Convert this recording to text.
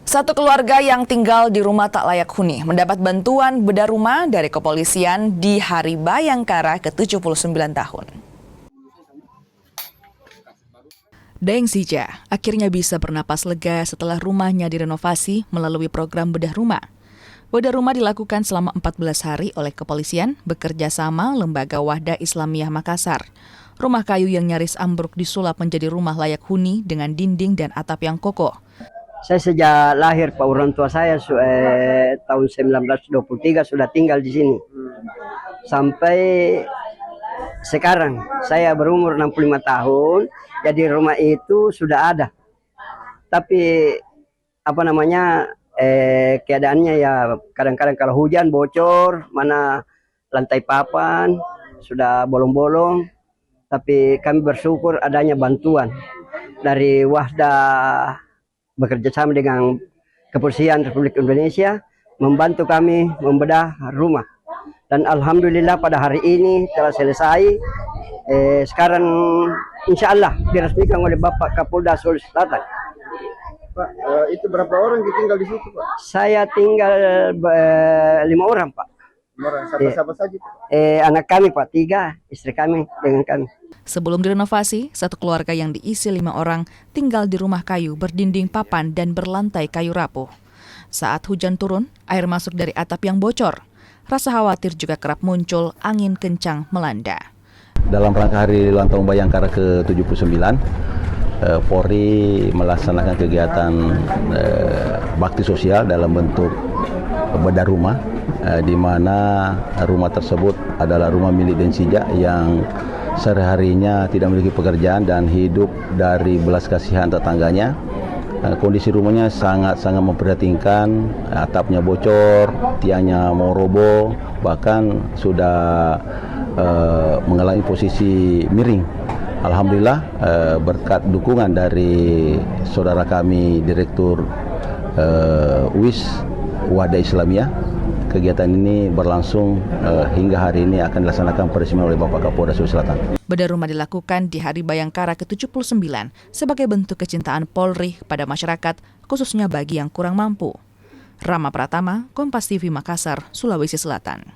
Satu keluarga yang tinggal di rumah tak layak huni mendapat bantuan bedah rumah dari kepolisian di Hari Bayangkara ke-79 tahun. Daeng Sija akhirnya bisa bernapas lega setelah rumahnya direnovasi melalui program bedah rumah. Bedah rumah dilakukan selama 14 hari oleh kepolisian bekerja sama Lembaga Wahda Islamiyah Makassar. Rumah kayu yang nyaris ambruk disulap menjadi rumah layak huni dengan dinding dan atap yang kokoh. Saya sejak lahir, Pak, orang tua saya tahun 1923 sudah tinggal di sini. Sampai sekarang saya berumur 65 tahun, jadi rumah itu sudah ada. Tapi keadaannya ya kadang-kadang kalau hujan bocor, mana lantai papan sudah bolong-bolong. Tapi kami bersyukur adanya bantuan dari Wahda bekerja sama dengan Kepolisian Republik Indonesia membantu kami membedah rumah. Dan alhamdulillah pada hari ini telah selesai. Sekarang insya Allah diresmikan oleh Bapak Kapolda Sulawesi Selatan. Pak, itu berapa orang yang tinggal di situ, Pak? Saya tinggal 5 orang, Pak. Siapa saja, Pak? Anak kami, Pak, 3, istri kami dengan kami. Sebelum direnovasi, satu keluarga yang diisi 5 orang tinggal di rumah kayu berdinding papan dan berlantai kayu rapuh. Saat hujan turun, air masuk dari atap yang bocor. Rasa khawatir juga kerap muncul, angin kencang melanda. Dalam rangka Hari Ulang Tahun Bayangkara ke-79, Polri melaksanakan kegiatan bakti sosial dalam bentuk bedah rumah, di mana rumah tersebut adalah rumah milik Daeng Sija yang sehari-harinya tidak memiliki pekerjaan dan hidup dari belas kasihan tetangganya. Kondisi rumahnya sangat memprihatinkan, atapnya bocor, tiangnya mau roboh, bahkan sudah mengalami posisi miring. Alhamdulillah berkat dukungan dari saudara kami Direktur UIS Wahda Islamiyah, kegiatan ini berlangsung hingga hari ini akan dilaksanakan peresmian oleh Bapak Kapolda Sulawesi Selatan. Bedah rumah dilakukan di Hari Bayangkara ke-79 sebagai bentuk kecintaan Polri pada masyarakat, khususnya bagi yang kurang mampu. Rama Pratama, Kompas TV Makassar, Sulawesi Selatan.